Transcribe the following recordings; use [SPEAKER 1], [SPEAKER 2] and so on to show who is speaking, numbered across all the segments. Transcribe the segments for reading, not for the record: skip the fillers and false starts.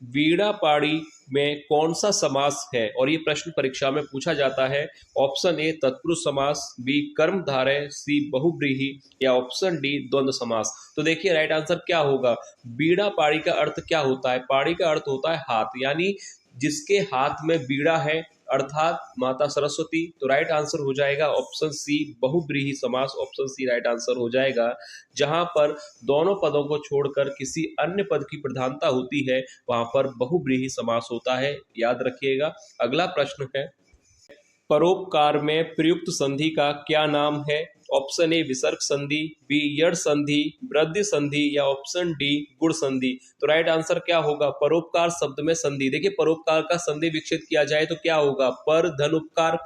[SPEAKER 1] वीणा पाड़ी में कौन सा समास है? और ये प्रश्न परीक्षा में पूछा जाता है। ऑप्शन ए तत्पुरुष समास, बी कर्मधारय, सी बहुव्रीहि या ऑप्शन डी द्वंद्व समास। तो देखिए राइट आंसर क्या होगा। बीड़ा पाड़ी का अर्थ क्या होता है? पाड़ी का अर्थ होता है हाथ, यानी जिसके हाथ में बीड़ा है अर्थात माता सरस्वती। तो राइट आंसर हो जाएगा ऑप्शन सी बहुव्रीहि समास। ऑप्शन सी राइट आंसर हो जाएगा। जहां पर दोनों पदों को छोड़कर किसी अन्य पद की प्रधानता होती है वहां पर बहुव्रीहि समास होता है, याद रखिएगा। अगला प्रश्न है, परोपकार में प्रयुक्त संधि का क्या नाम है? ऑप्शन ए विसर्ग संधि, बी यड़ संधि, वृद्धि संधि या ऑप्शन डी गुण संधि। तो राइट आंसर क्या होगा? परोपकार शब्द में संधि। देखिए परोपकार का संधि विकसित किया जाए तो क्या होगा? पर धन उपकार।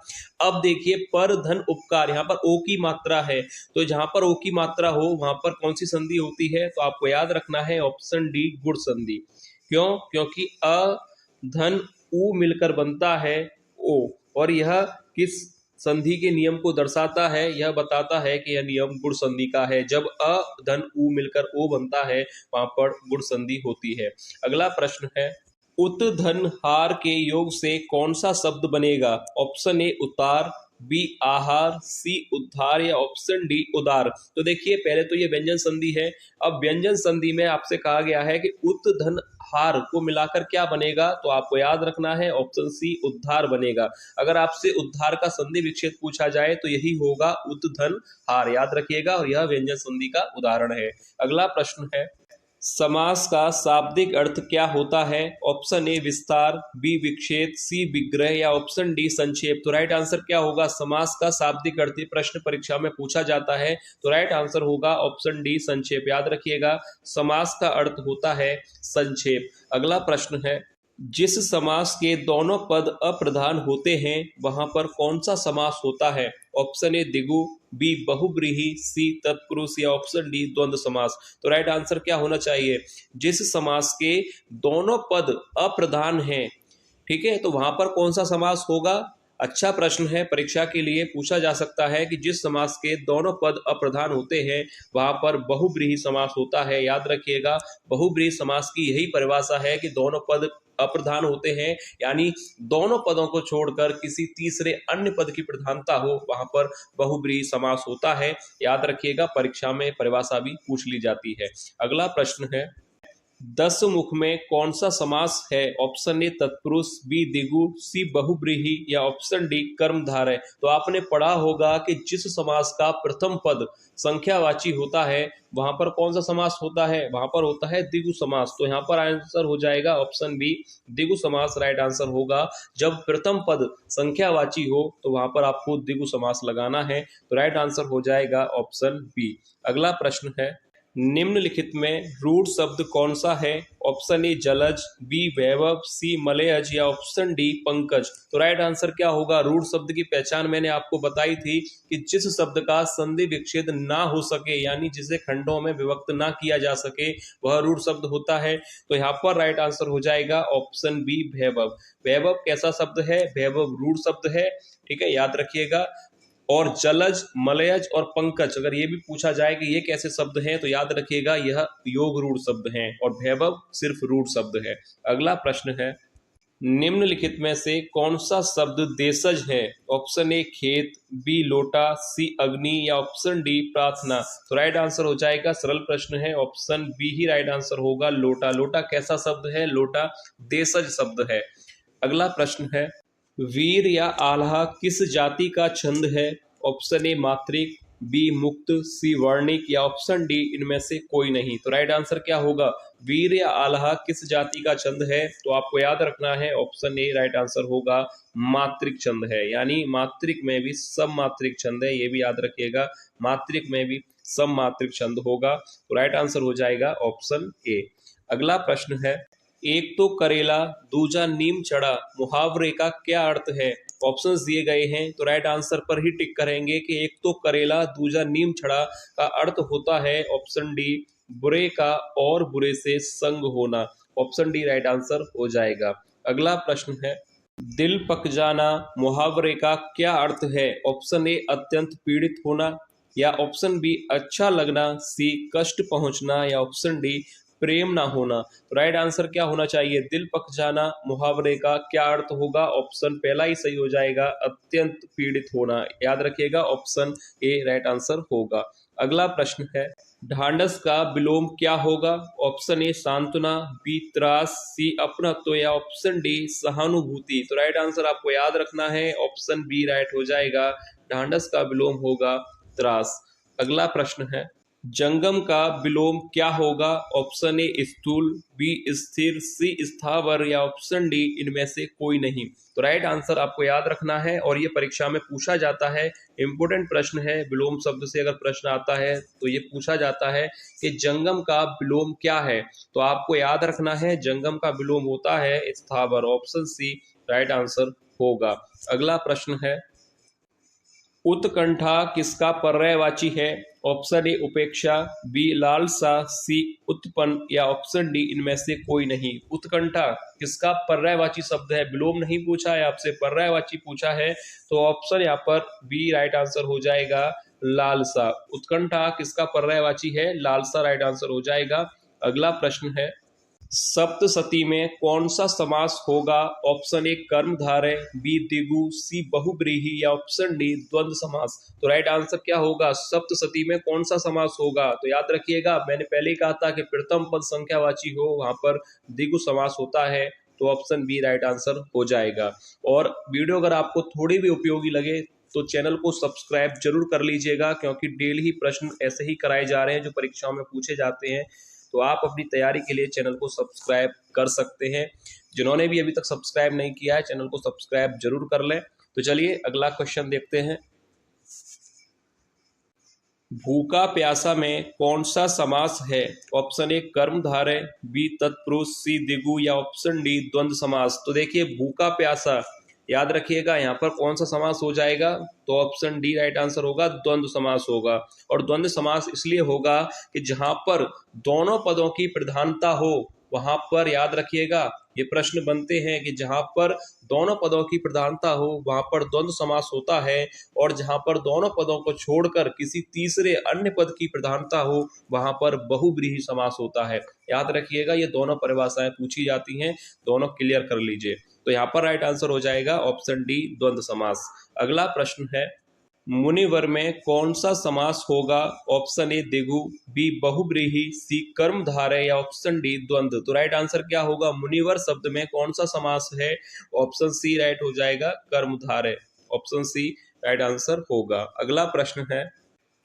[SPEAKER 1] अब देखिए पर धन उपकार, यहाँ पर ओ की मात्रा है, तो जहां पर ओ की मात्रा हो वहां पर कौन सी संधि होती है? तो आपको याद रखना है ऑप्शन डी गुण संधि। क्यों? क्योंकि अ धन उ मिलकर बनता है ओ, और यह किस संधि के नियम को दर्शाता है? यह बताता है कि यह नियम गुण संधि का है। जब अ धन उ मिलकर ओ बनता है वहां पर गुण संधि होती है। अगला प्रश्न है, उत धन हार के योग से कौन सा शब्द बनेगा? ऑप्शन ए उतार, बी आहार, सी उद्धार या ऑप्शन डी उदार। तो देखिए पहले तो ये व्यंजन संधि है। अब व्यंजन संधि में आपसे कहा गया है कि उत धन हार को मिलाकर क्या बनेगा? तो आपको याद रखना है ऑप्शन सी उद्धार बनेगा। अगर आपसे उद्धार का संधि विच्छेद पूछा जाए तो यही होगा उत धन हार, याद रखिएगा, और यह व्यंजन संधि का उदाहरण है। अगला प्रश्न है, समास का शाब्दिक अर्थ क्या होता है? ऑप्शन ए विस्तार, बी विक्षेप, सी विग्रह या ऑप्शन डी संक्षेप। तो राइट आंसर क्या होगा? समास का शाब्दिक अर्थ प्रश्न परीक्षा में पूछा जाता है, तो राइट आंसर होगा ऑप्शन डी संक्षेप। याद रखिएगा समास का अर्थ होता है संक्षेप। अगला प्रश्न है, जिस समास के दोनों पद अप्रधान होते हैं वहां पर कौन सा समास होता है? ऑप्शन ए द्विगु, बी बहुव्रीहि, सी तत्पुरुष या ऑप्शन डी द्वंद्व समास। तो राइट आंसर क्या होना चाहिए? जिस समास के दोनों पद अप्रधान हैं, ठीक है, तो वहां पर कौन सा समास होगा? अच्छा प्रश्न है, परीक्षा के लिए पूछा जा सकता है कि जिस समास के दोनों पद अप्रधान होते हैं वहां पर बहुव्रीहि समास होता है। याद रखिएगा बहुव्रीहि समास की यही परिभाषा है कि दोनों पद अप्रधान होते हैं, यानी दोनों पदों को छोड़कर किसी तीसरे अन्य पद की प्रधानता हो वहां पर बहुव्रीहि समास होता है। याद रखिएगा परीक्षा में परिभाषा भी पूछ ली जाती है। अगला प्रश्न है, दस मुख में कौन सा समास है? ऑप्शन ए तत्पुरुष, बी द्विगु, सी बहुव्रीहि या ऑप्शन डी कर्मधारय। तो आपने पढ़ा होगा कि जिस समास का प्रथम पद संख्यावाची होता है वहां पर कौन सा समास होता है? वहां पर होता है द्विगु समास। तो यहाँ पर आंसर हो जाएगा ऑप्शन बी द्विगु समास राइट आंसर होगा। जब प्रथम पद संख्यावाची हो तो वहां पर आपको द्विगु समास लगाना है, तो राइट आंसर हो जाएगा ऑप्शन बी। अगला प्रश्न है, निम्नलिखित में रूढ़ शब्द कौन सा है? ऑप्शन ए जलज, बी वैभव, सी मलयज या ऑप्शन डी पंकज। तो राइट आंसर क्या होगा? रूढ़ शब्द की पहचान मैंने आपको बताई थी कि जिस शब्द का संधि विच्छेद ना हो सके, यानी जिसे खंडों में विभक्त ना किया जा सके, वह रूढ़ शब्द होता है। तो यहाँ पर राइट आंसर हो जाएगा ऑप्शन बी वैभव। वैभव कैसा शब्द है? वैभव रूढ़ शब्द है, ठीक है, याद रखिएगा। और जलज, मलयज और पंकज अगर ये भी पूछा जाए कि ये कैसे शब्द हैं तो याद रखिएगा यह योग रूढ़ शब्द हैं, और वैभव सिर्फ रूढ़ शब्द है। अगला प्रश्न है, निम्नलिखित में से कौन सा शब्द देशज है? ऑप्शन ए खेत, बी लोटा, सी अग्नि या ऑप्शन डी प्रार्थना। तो राइट आंसर हो जाएगा, सरल प्रश्न है, ऑप्शन बी ही राइट आंसर होगा लोटा। लोटा कैसा शब्द है? लोटा देशज शब्द है। अगला प्रश्न है, वीर या आल्हा किस जाति का छंद है? ऑप्शन ए मात्रिक, बी मुक्त, सी वर्णिक या ऑप्शन डी इनमें से कोई नहीं। तो राइट आंसर क्या होगा? वीर या आल्हा किस जाति का छंद है? तो आपको याद रखना है ऑप्शन ए राइट आंसर होगा मात्रिक छंद है, यानी मात्रिक में भी सम मात्रिक छंद है, ये भी याद रखिएगा, मात्रिक में भी सम मात्रिक छंद होगा। तो राइट आंसर हो जाएगा ऑप्शन ए। अगला प्रश्न है, एक तो करेला दूजा नीम चढ़ा मुहावरे का क्या अर्थ है? ऑप्शंस दिए गए हैं, तो राइट आंसर पर ही टिक करेंगे कि एक तो करेला दूजा नीम चढ़ा का अर्थ होता है ऑप्शन डी बुरे का और बुरे से संग होना। ऑप्शन डी राइट आंसर हो जाएगा। अगला प्रश्न है, दिल पक जाना मुहावरे का क्या अर्थ है? ऑप्शन ए अत्यंत पीड़ित होना या ऑप्शन बी अच्छा लगना, सी कष्ट पहुंचना या ऑप्शन डी प्रेम ना होना। तो राइट आंसर क्या होना चाहिए? दिल पक जाना। मुहावरे का क्या अर्थ होगा? ऑप्शन पहला ही सही हो जाएगा, अत्यंत पीड़ित होना। याद रखिएगा, ऑप्शन ए राइट आंसर होगा। अगला प्रश्न है, ढांढस का विलोम क्या होगा? ऑप्शन ए सांत्वना, बी त्रास, सी अपनत्व या ऑप्शन डी सहानुभूति। तो राइट आंसर आपको याद रखना है, ऑप्शन बी राइट हो जाएगा। ढांढस का विलोम होगा त्रास। अगला प्रश्न है, जंगम का विलोम क्या होगा? ऑप्शन ए स्थूल, बी स्थिर, सी स्थावर या ऑप्शन डी इनमें से कोई नहीं। तो राइट आंसर आपको याद रखना है और ये परीक्षा में पूछा जाता है। इंपोर्टेंट प्रश्न है, विलोम शब्द से अगर प्रश्न आता है तो ये पूछा जाता है कि जंगम का विलोम क्या है। तो आपको याद रखना है, जंगम का विलोम होता है स्थावर। ऑप्शन सी राइट आंसर होगा। अगला प्रश्न है, उत्कंठा किसका पर्यायवाची है? ऑप्शन ए उपेक्षा, बी लालसा, सी उत्पन्न या ऑप्शन डी इनमें से कोई नहीं। उत्कंठा किसका पर्यायवाची शब्द है? विलोम नहीं पूछा है आपसे, पर्यायवाची पूछा है। तो ऑप्शन यहाँ पर बी राइट आंसर हो जाएगा, लालसा। उत्कंठा किसका पर्यायवाची है? लालसा राइट आंसर हो जाएगा। अगला प्रश्न है, सप्तशती में कौन सा समास होगा? ऑप्शन ए कर्मधारय, बी द्विगु, सी बहुव्रीहि या ऑप्शन डी द्वंद्व समास। तो राइट आंसर क्या होगा? सप्तशती में कौन सा समास होगा? तो याद रखिएगा, मैंने पहले ही कहा था कि प्रथम पद संख्यावाची हो, वहां पर द्विगु समास होता है। तो ऑप्शन बी राइट आंसर हो जाएगा। और वीडियो अगर आपको थोड़ी भी उपयोगी लगे तो चैनल को सब्सक्राइब जरूर कर लीजिएगा, क्योंकि डेली ही प्रश्न ऐसे ही कराए जा रहे हैं जो परीक्षाओं में पूछे जाते हैं। तो आप अपनी तैयारी के लिए चैनल को सब्सक्राइब कर सकते हैं। जिन्होंने भी अभी तक सब्सक्राइब नहीं किया है, चैनल को सब्सक्राइब जरूर कर लें। तो चलिए अगला क्वेश्चन देखते हैं। भूखा प्यासा में कौन सा समास है? ऑप्शन ए कर्मधारय, बी तत्पुरुष, सी द्विगु या ऑप्शन डी द्वंद्व समास। तो देखिए, भूखा प्यासा याद रखिएगा, यहाँ पर कौन सा समास हो जाएगा? तो ऑप्शन डी राइट आंसर होगा, द्वंद्व समास होगा। और द्वंद्व समास इसलिए होगा कि जहां पर दोनों पदों की प्रधानता हो, वहां पर याद रखिएगा, ये प्रश्न बनते हैं कि जहां पर दोनों पदों की प्रधानता हो वहां पर द्वंद्व समास होता है, और जहां पर दोनों पदों को छोड़कर किसी तीसरे अन्य पद की प्रधानता हो वहां पर बहुव्रीहि समास होता है। याद रखिएगा, ये दोनों परिभाषाएं पूछी जाती हैं, दोनों क्लियर कर लीजिए। तो यहाँ पर राइट आंसर हो जाएगा ऑप्शन डी द्वंद्व समास। अगला प्रश्न है, मुनिवर में कौन सा समास होगा? ऑप्शन ए द्विगु, बी बहुव्रीहि, सी कर्मधारय या ऑप्शन डी द्वंद्व। तो राइट आंसर क्या होगा? मुनिवर शब्द में कौन सा समास है? ऑप्शन सी राइट हो जाएगा, कर्मधारय। ऑप्शन सी राइट आंसर होगा। अगला प्रश्न है,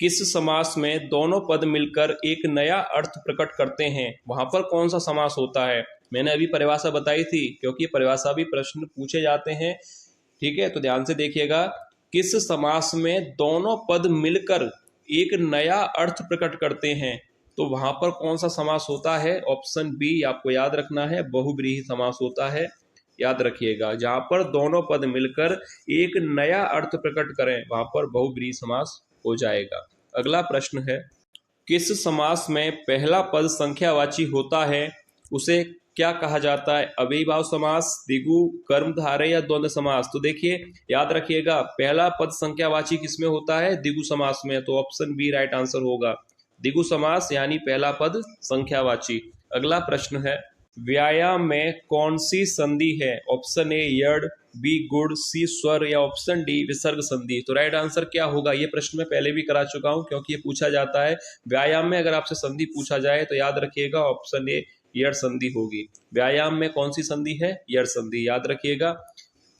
[SPEAKER 1] किस समास में दोनों पद मिलकर एक नया अर्थ प्रकट करते हैं? वहां पर कौन सा समास होता है? मैंने अभी परिभाषा बताई थी, क्योंकि परिभाषा भी प्रश्न पूछे जाते हैं। ठीक है, तो ध्यान से देखिएगा, किस समास में दोनों पद मिलकर एक नया अर्थ प्रकट करते हैं? तो वहां पर कौन सा समास होता है? ऑप्शन बी आपको याद रखना है, बहुव्रीहि समास होता है। याद रखिएगा, जहां पर दोनों पद मिलकर एक नया अर्थ प्रकट करें वहां पर बहुव्रीहि समास हो जाएगा। अगला प्रश्न है, किस समास में पहला पद संख्यावाची होता है? उसे क्या कहा जाता है? अव्ययीभाव समास, द्विगु, कर्मधारय या द्वंद्व समास। तो देखिए, याद रखिएगा, पहला पद संख्यावाची किसमें होता है? द्विगु समास में। तो ऑप्शन बी राइट आंसर होगा, द्विगु समास यानी पहला पद संख्यावाची। अगला प्रश्न है, व्यायाम में कौन सी संधि है? ऑप्शन ए यड़, बी गुड़, सी स्वर या ऑप्शन डी विसर्ग संधि। तो राइट आंसर क्या होगा? ये प्रश्न मैं पहले भी करा चुका हूं, क्योंकि ये पूछा जाता है व्यायाम में। अगर आपसे संधि पूछा जाए तो याद रखिएगा, ऑप्शन ए यड़ संधि होगी। व्यायाम में कौन सी संधि है? यड़ संधि, याद रखिएगा।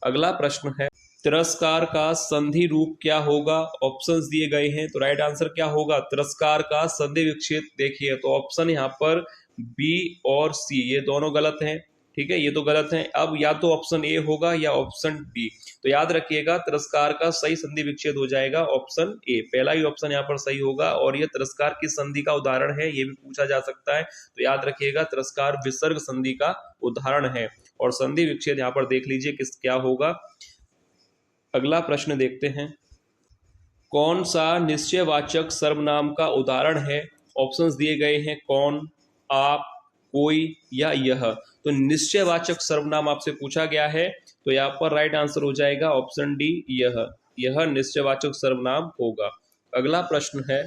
[SPEAKER 1] अगला प्रश्न है, तिरस्कार का संधि रूप क्या होगा? ऑप्शंस दिए गए हैं, तो राइट आंसर क्या होगा? तिरस्कार का संधि विच्छेद। देखिए, तो ऑप्शन यहाँ पर बी और सी ये दोनों गलत हैं। ठीक है, ये तो गलत हैं। अब या तो ऑप्शन ए होगा या ऑप्शन डी। तो याद रखिएगा, तिरस्कार का सही संधि विच्छेद हो जाएगा ऑप्शन ए। पहला ही ऑप्शन यहाँ पर सही होगा। और ये तिरस्कार किस संधि का उदाहरण है, ये भी पूछा जा सकता है। तो याद रखिएगा, तिरस्कार विसर्ग संधि का उदाहरण है। और संधि विच्छेद यहाँ पर देख लीजिए किस क्या होगा। अगला प्रश्न देखते हैं, कौन सा निश्चयवाचक सर्वनाम का उदाहरण है? ऑप्शंस दिए गए हैं, कौन, आप, कोई या यह। तो निश्चयवाचक सर्वनाम आपसे पूछा गया है, तो यहाँ पर राइट आंसर हो जाएगा ऑप्शन डी, यह निश्चयवाचक सर्वनाम होगा। अगला प्रश्न है,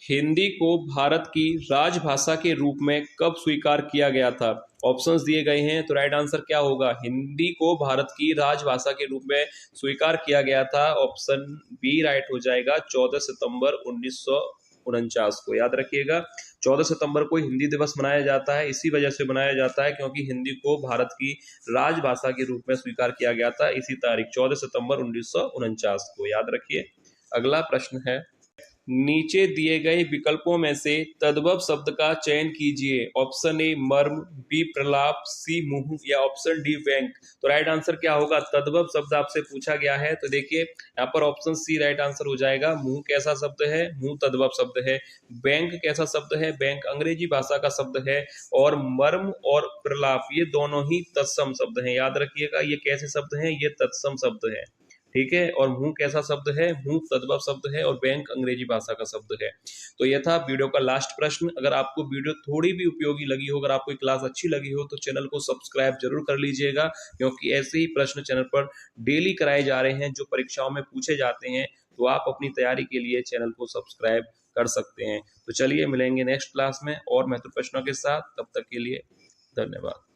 [SPEAKER 1] हिंदी को भारत की राजभाषा के रूप में कब स्वीकार किया गया था? ऑप्शंस दिए गए हैं, तो राइट आंसर क्या होगा? हिंदी को भारत की राजभाषा के रूप में स्वीकार किया गया था। ऑप्शन बी राइट हो जाएगा, 14 सितंबर 1949 को। याद रखिएगा, 14 सितंबर को हिंदी दिवस मनाया जाता है। इसी वजह से मनाया जाता है क्योंकि हिंदी को भारत की राजभाषा के रूप में स्वीकार किया गया था इसी तारीख 14 सितंबर 1949 को। याद रखिए। अगला प्रश्न है, नीचे दिए गए विकल्पों में से तद्भव शब्द का चयन कीजिए। ऑप्शन ए मर्म, बी प्रलाप, सी मुंह या ऑप्शन डी व्यंग। तो राइट आंसर क्या होगा? तद्भव शब्द आपसे पूछा गया है, तो देखिए यहाँ पर ऑप्शन सी राइट आंसर हो जाएगा। मुंह कैसा शब्द है? मुंह तद्भव शब्द है। व्यंग कैसा शब्द है? व्यंग अंग्रेजी भाषा का शब्द है। और मर्म और प्रलाप ये दोनों ही तत्सम शब्द हैं। याद रखिएगा, ये कैसे शब्द हैं? ये तत्सम शब्द है। ठीक है। और मुंह कैसा शब्द है? मुंह तद्भव शब्द है और बैंक अंग्रेजी भाषा का शब्द है। तो यह था वीडियो का लास्ट प्रश्न। अगर आपको वीडियो थोड़ी भी उपयोगी लगी हो, अगर आपको क्लास अच्छी लगी हो, तो चैनल को सब्सक्राइब जरूर कर लीजिएगा, क्योंकि ऐसे ही प्रश्न चैनल पर डेली कराए जा रहे हैं जो परीक्षाओं में पूछे जाते हैं। तो आप अपनी तैयारी के लिए चैनल को सब्सक्राइब कर सकते हैं। तो चलिए मिलेंगे नेक्स्ट क्लास में और महत्वपूर्ण प्रश्नों के साथ। तब तक के लिए धन्यवाद।